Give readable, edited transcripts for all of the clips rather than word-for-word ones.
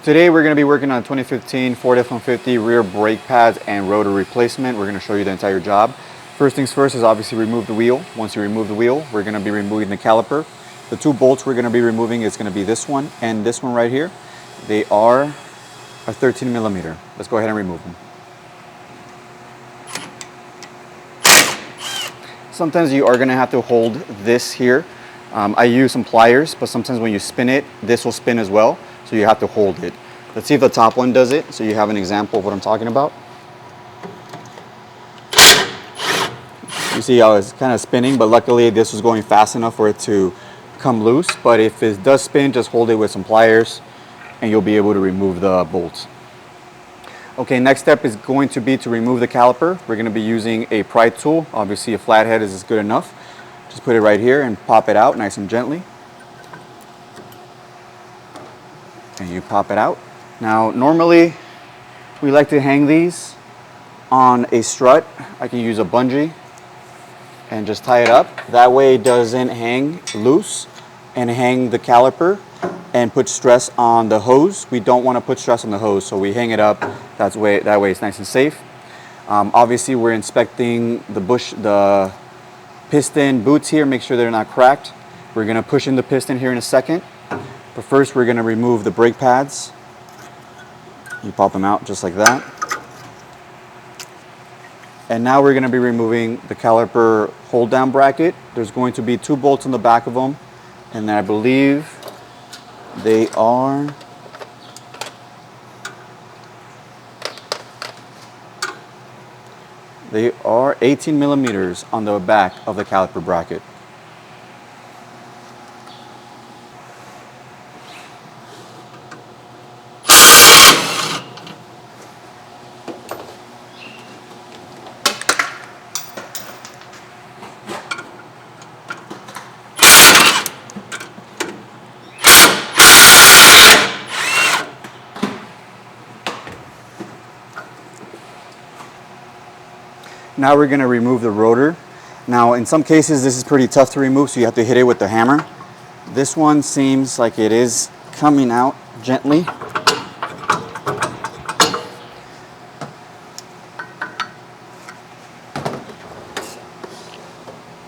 Today we're going to be working on a 2015 Ford F-150 rear brake pads and rotor replacement. We're going to show you the entire job. First things first is obviously remove the wheel. Once you remove the wheel, we're going to be removing the caliper. The two bolts we're going to be removing is going to be this one and this one right here. They are a 13 millimeter. Let's go ahead and remove them. Sometimes you are going to have to hold this here. I use some pliers, but sometimes when you spin it, this will spin as well. So you have to hold it. Let's see if the top one does it, so you have an example of what I'm talking about. You see how it's kind of spinning, but luckily this was going fast enough for it to come loose. But if it does spin, just hold it with some pliers and you'll be able to remove the bolts. Okay, next step is going to be to remove the caliper. We're going to be using a pry tool. Obviously a flathead is good enough. Just put it right here and pop it out nice and gently. And you pop it out. Now normally we like to hang these on a strut. I can use a bungee and just tie it up. That way it doesn't hang loose and hang the caliper and put stress on the hose. We don't want to put stress on the hose, so we hang it up. That way it's nice and safe. Obviously we're inspecting the piston boots here, make sure they're not cracked. We're going to push in the piston here in a second. But first we're going to remove the brake pads. You pop them out just like that. And now we're going to be removing the caliper hold down bracket. There's going to be two bolts on the back of them, and I believe they are 18 millimeters on the back of the caliper bracket. Now we're going to remove the rotor. Now in some cases this is pretty tough to remove, so you have to hit it with the hammer. This one seems like it is coming out gently.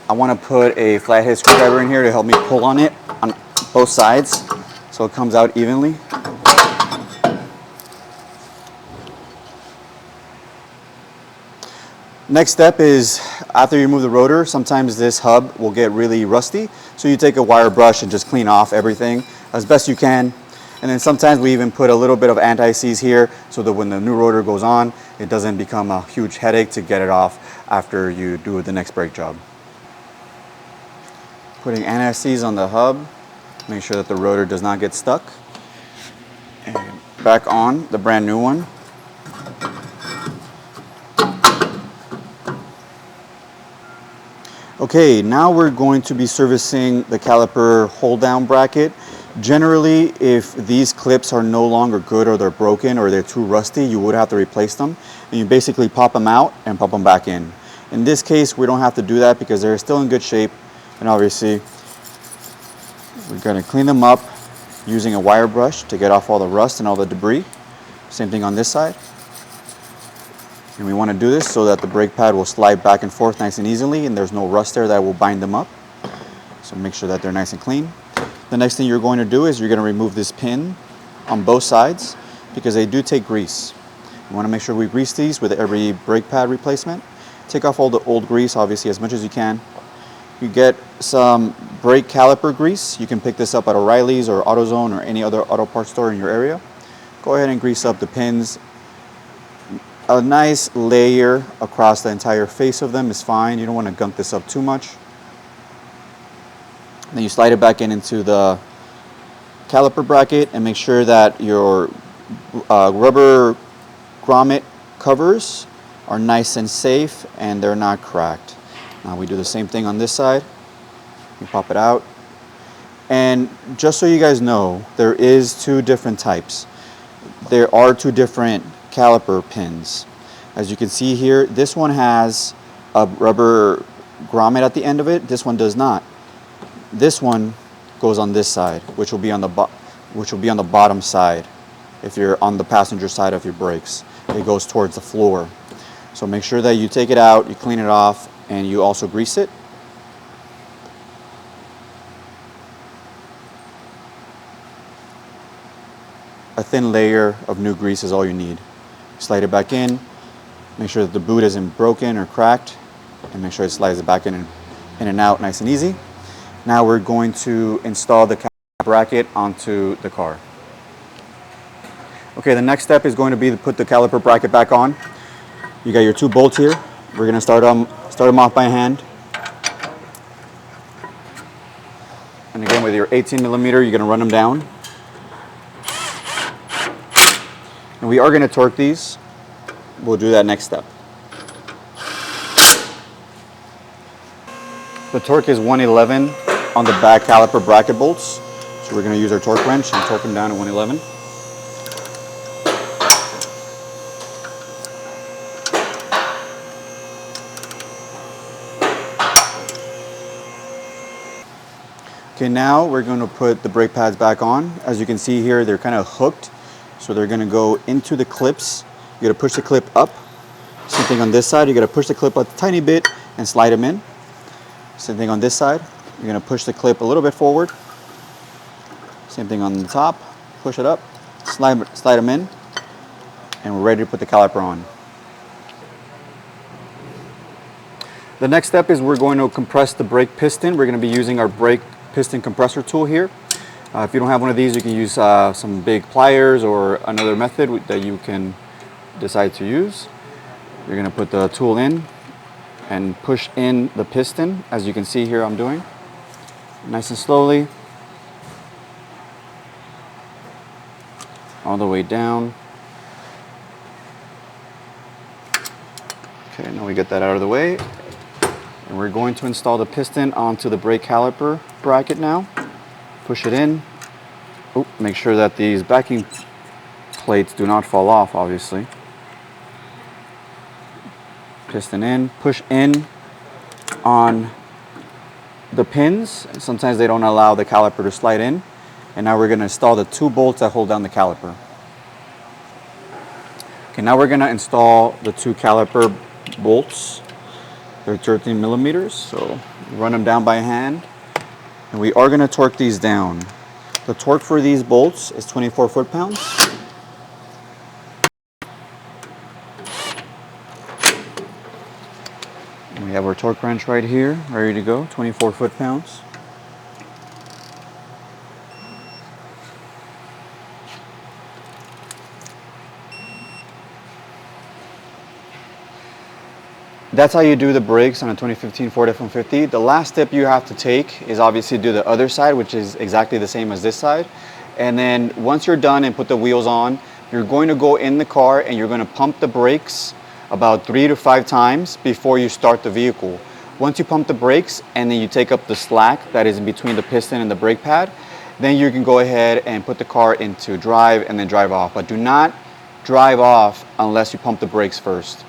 I want to put a flathead screwdriver in here to help me pull on it on both sides so it comes out evenly. Next step is, after you remove the rotor, sometimes this hub will get really rusty. So you take a wire brush and just clean off everything as best you can. And then sometimes we even put a little bit of anti-seize here so that when the new rotor goes on, it doesn't become a huge headache to get it off after you do the next brake job. Putting anti-seize on the hub, make sure that the rotor does not get stuck. And back on the brand new one. Okay, now we're going to be servicing the caliper hold down bracket. Generally, if these clips are no longer good or they're broken or they're too rusty, you would have to replace them. And you basically pop them out and pop them back in. In this case, we don't have to do that because they're still in good shape. And obviously, we're going to clean them up using a wire brush to get off all the rust and all the debris. Same thing on this side. And we want to do this so that the brake pad will slide back and forth nice and easily and there's no rust there that will bind them up. So make sure that they're nice and clean. The next thing you're going to do is you're going to remove this pin on both sides because they do take grease. You want to make sure we grease these with every brake pad replacement. Take off all the old grease, obviously, as much as you can. You get some brake caliper grease. You can pick this up at O'Reilly's or AutoZone or any other auto parts store in your area. Go ahead and grease up the pins. A nice layer across the entire face of them is fine. You don't want to gunk this up too much. Then you slide it back into the caliper bracket and make sure that your rubber grommet covers are nice and safe and they're not cracked. Now we do the same thing on this side. You pop it out. And just so you guys know, there is two different types. There are two different caliper pins. As you can see here, this one has a rubber grommet at the end of it. This one does not. This one goes on this side, which will be on the bottom side. if you're on the passenger side of your brakes. It goes towards the floor. So make sure that you take it out, you clean it off, and you also grease it. A thin layer of new grease is all you need. Slide it back in, make sure that the boot isn't broken or cracked, and make sure it slides it back in and out nice and easy. Now we're going to install the caliper bracket onto the car. Okay, the next step is going to be to put the caliper bracket back on. You got your 2 bolts here. We're going to start them off by hand. And again, with your 18 millimeter, you're going to run them down. And we are going to torque these. We'll do that next step. The torque is 111 on the back caliper bracket bolts. So we're going to use our torque wrench and torque them down to 111. Okay, now we're going to put the brake pads back on. As you can see here, they're kind of hooked. So they're going to go into the clips. You got to push the clip up. Same thing on this side. You got to push the clip up a tiny bit and slide them in. Same thing on this side. You're going to push the clip a little bit forward. Same thing on the top. Push it up, slide them in, and we're ready to put the caliper on. The next step is we're going to compress the brake piston. We're going to be using our brake piston compressor tool here. If you don't have one of these, you can use some big pliers or another method that you can decide to use. You're going to put the tool in and push in the piston, as you can see here I'm doing. Nice and slowly. All the way down. Okay, now we get that out of the way. And we're going to install the piston onto the brake caliper bracket now. Push it in. Oh, make sure that these backing plates do not fall off, obviously. Piston in, push in on the pins. Sometimes they don't allow the caliper to slide in. And now we're going to install the 2 bolts that hold down the caliper. Okay, now we're going to install the 2 caliper bolts. They're 13 millimeters, so run them down by hand. And we are going to torque these down. The torque for these bolts is 24 foot-pounds. We have our torque wrench right here, ready to go, 24 foot-pounds. That's how you do the brakes on a 2015 Ford F-150. The last step you have to take is obviously do the other side, which is exactly the same as this side. And then once you're done and put the wheels on, you're going to go in the car and you're going to pump the brakes about 3 to 5 times before you start the vehicle. Once you pump the brakes and then you take up the slack that is in between the piston and the brake pad, then you can go ahead and put the car into drive and then drive off. But do not drive off unless you pump the brakes first.